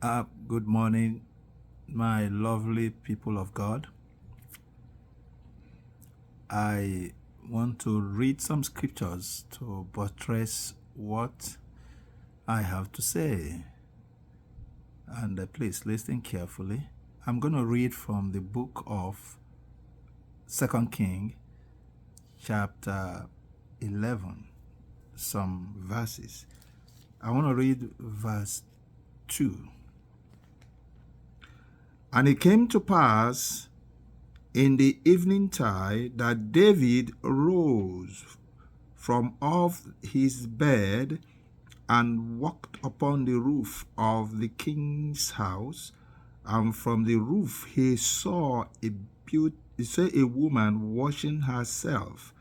Good morning, my lovely people of God. I want to read some scriptures to buttress what I have to say. And please listen carefully. I'm going to read from the book of 2 King, chapter 11, some verses. I want to read verse 2. And it came to pass in the eventide that David rose from off his bed and walked upon the roof of the king's house, and from the roof he saw a woman washing herself,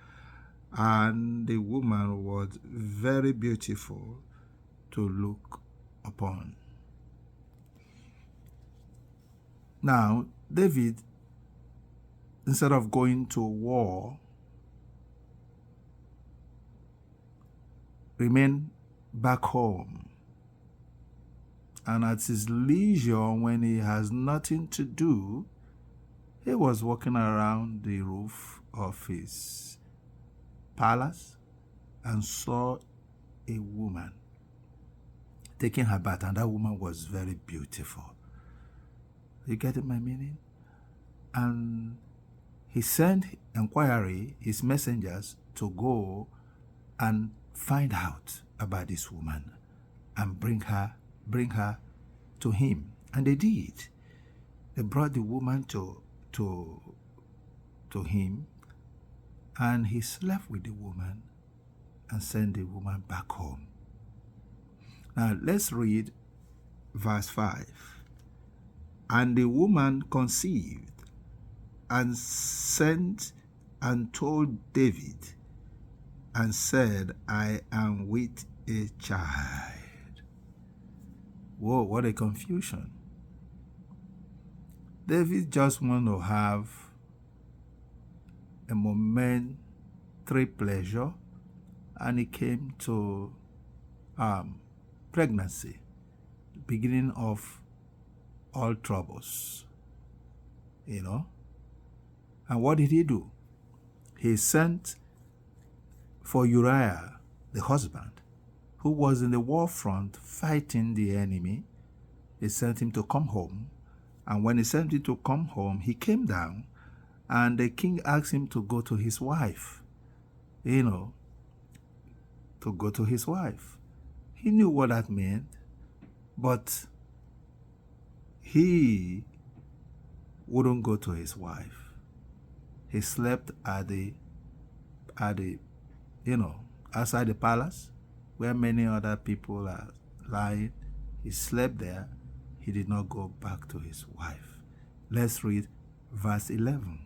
and the woman was very beautiful to look upon. Now, David, instead of going to war, remained back home. And at his leisure, when he has nothing to do, he was walking around the roof of his palace and saw a woman taking her bath, and that woman was very beautiful. You getting my meaning? And he sent his messengers to go and find out about this woman and bring her to him. And they did. They brought the woman to him, and he slept with the woman and sent the woman back home. Now let's read verse 5. And the woman conceived and sent and told David and said, I am with a child. Whoa, what a confusion. David just wanted to have a momentary pleasure, and it came to pregnancy, the beginning of all troubles, And what did he do? He sent for Uriah, the husband, who was in the war front fighting the enemy. He sent him to come home. And when he sent him to come home, he came down, and the king asked him to go to his wife, to go to his wife. He knew what that meant, but he wouldn't go to his wife. He slept at the outside the palace where many other people are lying. He slept there. He did not go back to his wife. Let's read verse 11.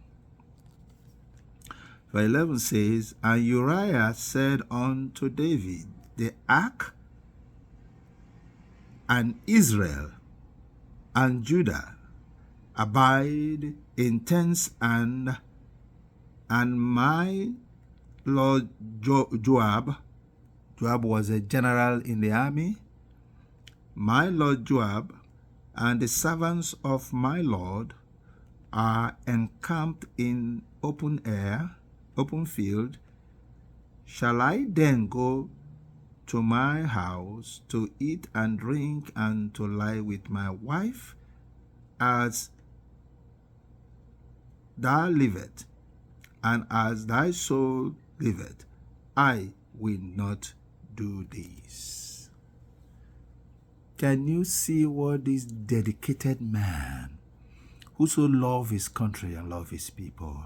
Verse 11 says, And Uriah said unto David, The ark and Israel and Judah abide in tents, and my Lord Joab was a general in the army, my Lord Joab and the servants of my Lord are encamped in open field. Shall I then go to my house to eat and drink and to lie with my wife? As thou livest, and as thy soul liveth, I will not do this. Can you see what this dedicated man, who so loved his country and loved his people,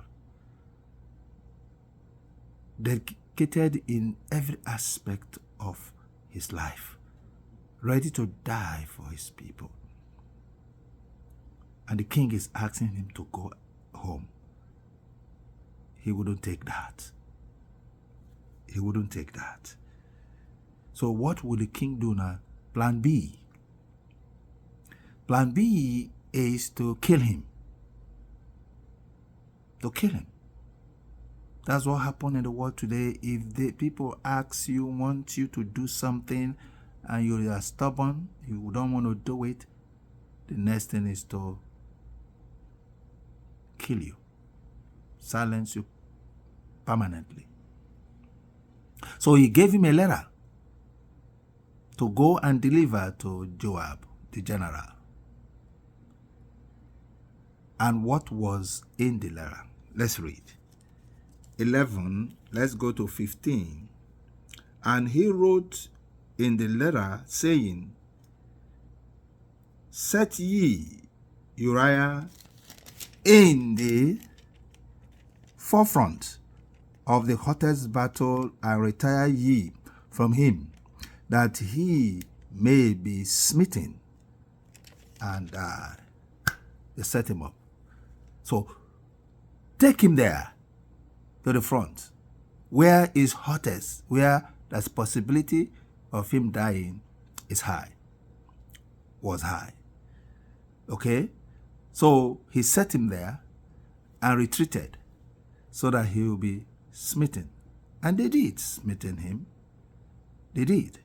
dedicated in every aspect of his life, ready to die for his people, and the king is asking him to go home? He wouldn't take that. He wouldn't take that. So what will the king do now? Plan B. Plan B is to kill him. To kill him. That's what happened in the world today. If the people want you to do something, and you are stubborn, you don't want to do it, the next thing is to kill you, silence you permanently. So he gave him a letter to go and deliver to Joab, the general. And what was in the letter? Let's read. 11, let's go to 15. And he wrote in the letter, saying, set ye Uriah in the forefront of the hottest battle, and retire ye from him, that he may be smitten and die. They set him up. So take him there to the front, where is hottest, where there's possibility of him dying is high, was high. Okay? So he set him there and retreated so that he will be smitten. And they did smitten him. They did.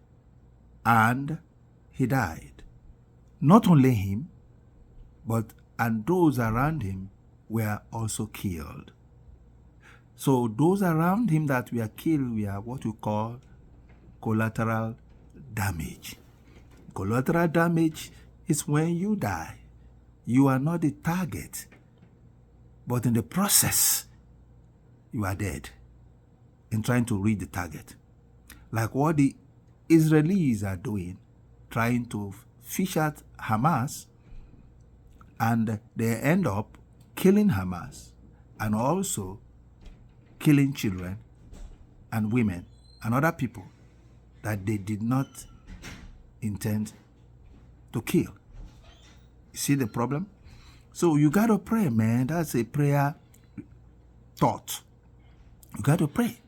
And he died. Not only him, but and those around him were also killed. So those around him that were killed were what we call collateral damage. Collateral damage is when you die. You are not the target, but in the process, you are dead in trying to reach the target. Like what the Israelis are doing, trying to fish at Hamas, and they end up killing Hamas and also killing children and women and other people that they did not intend to kill. You see the problem? So you got to pray, man. That's a prayer thought. You got to pray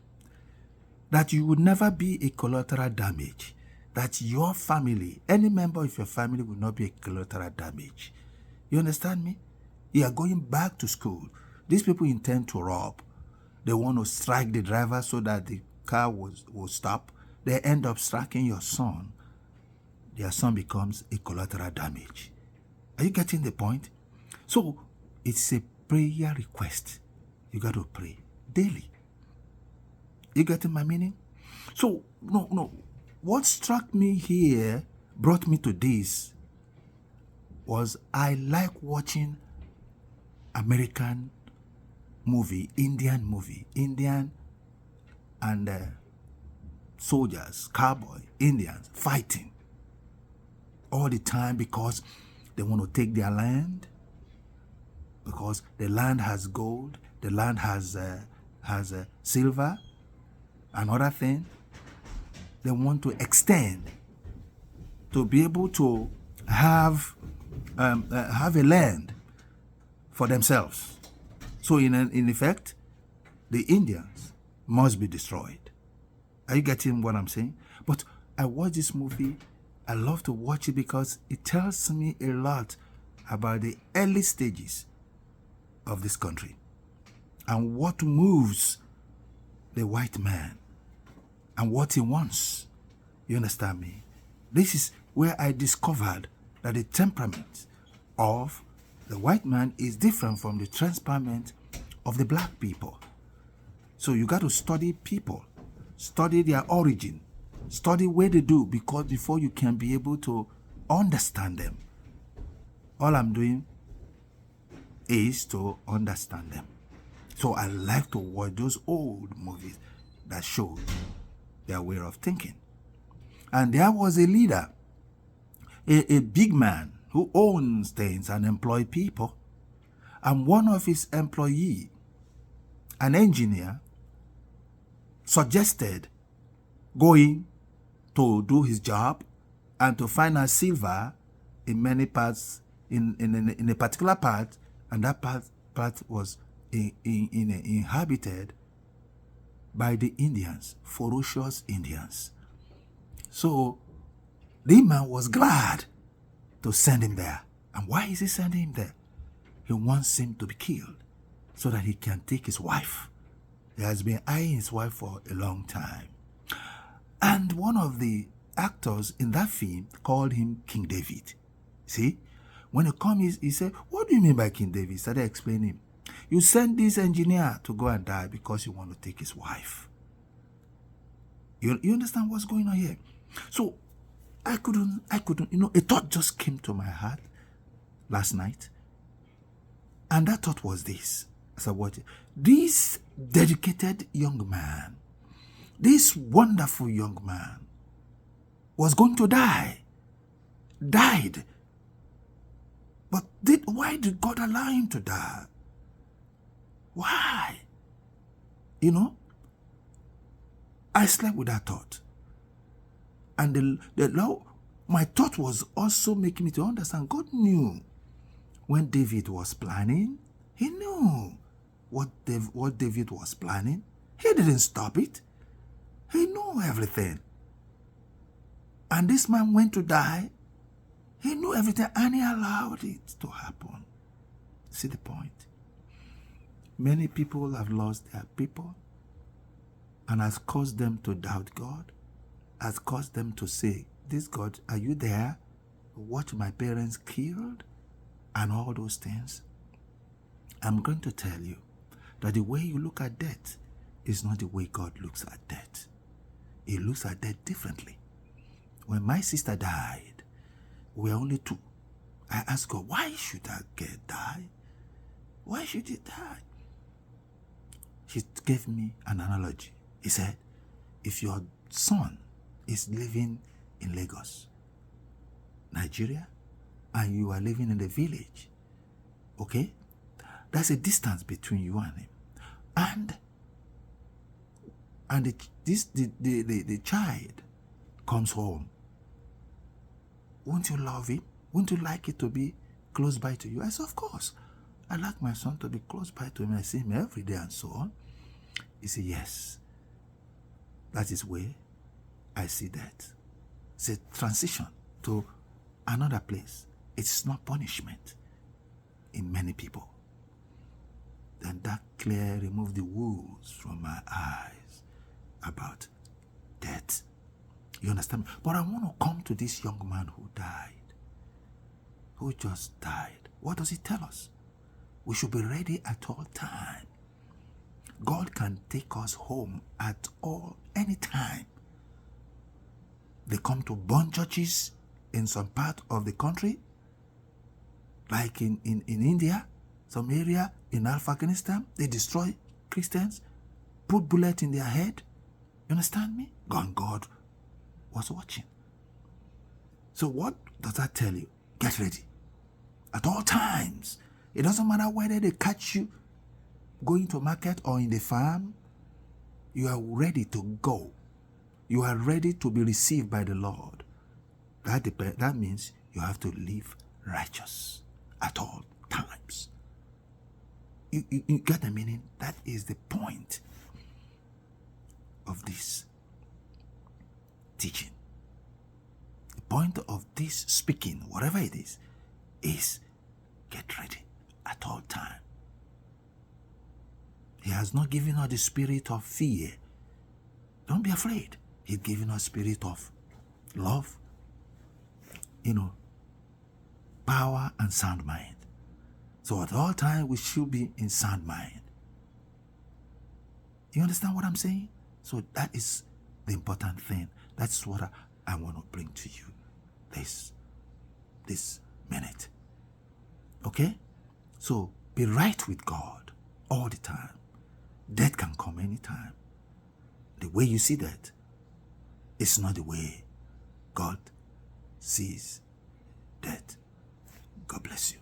that you would never be a collateral damage, that your family, any member of your family will not be a collateral damage. You understand me? You are going back to school. These people intend to rob. They want to strike the driver so that the car will stop. They end up striking your son. Their son becomes a collateral damage. Are you getting the point? So it's a prayer request. You got to pray daily. You getting my meaning? So, no. What struck me here, brought me to this, was I like watching American movie, Indian and soldiers, cowboy, Indians fighting all the time because they want to take their land, because the land has gold, the land has silver and other things. They want to extend to be able to have a land for themselves. So in effect, the Indians must be destroyed. Are you getting what I'm saying? But I watch this movie. I love to watch it because it tells me a lot about the early stages of this country and what moves the white man and what he wants. You understand me? This is where I discovered that the temperament of the white man is different from the temperament of the black people. So you got to study people, study their origin, study where they do, because before you can be able to understand them. All I'm doing is to understand them. So I like to watch those old movies that show their way of thinking. And there was a leader, a big man who owns things and employs people. And one of his employees, an engineer, suggested going to do his job and to find out silver in many parts, in a particular part, and that part was inhabited by the Indians, ferocious Indians. So the man was glad to send him there. And why is he sending him there? He wants him to be killed so that he can take his wife. He has been eyeing his wife for a long time. And one of the actors in that film called him King David. See? When he come, he said, what do you mean by King David? He started explaining. You sent this engineer to go and die because you want to take his wife. You understand what's going on here? So I couldn't, a thought just came to my heart last night. And that thought was this. As I watched it, this dedicated young man, this wonderful young man was going to die. Died. But why did God allow him to die? Why? I slept with that thought. And the Lord, my thought was also making me to understand God knew when David was planning. He knew what David was planning. He didn't stop it. He knew everything. And this man went to die. He knew everything and he allowed it to happen. See the point? Many people have lost their people and has caused them to doubt God, has caused them to say, this God, are you there? Watch my parents killed and all those things. I'm going to tell you that the way you look at death is not the way God looks at death. He looks at death differently. When my sister died, we were only 2. I asked God, why should that girl die? Why should he die? He gave me an analogy. He said, if your son is living in Lagos, Nigeria, and you are living in the village, okay? There's a distance between you and him. And the child comes home. Won't you love him? Wouldn't you like it to be close by to you? I said, of course. I like my son to be close by to me. I see him every day and so on. He said, yes. That is where I see that. It's a transition to another place. It's not punishment in many people. Then that clear removed the wounds from my eyes about death. You understand me? But I want to come to this young man who died. Who just died. What does it tell us? We should be ready at all time. God can take us home at any time. They come to burn churches in some part of the country, like in India, some area in Afghanistan. They destroy Christians, put bullets in their head. You understand me? God was watching. So what does that tell you? Get ready. At all times. It doesn't matter whether they catch you going to market or in the farm. You are ready to go. You are ready to be received by the Lord. That means you have to live righteous at all times. You get the meaning? That is the point of this teaching. The point of this speaking, whatever it is get ready at all time. He has not given us the spirit of fear. Don't be afraid. He's given us a spirit of love, power and sound mind. So at all times we should be in sound mind. You understand what I'm saying? So that is the important thing. That's what I want to bring to you this minute. Okay? So be right with God all the time. Death can come anytime. The way you see that is not the way God sees death. God bless you.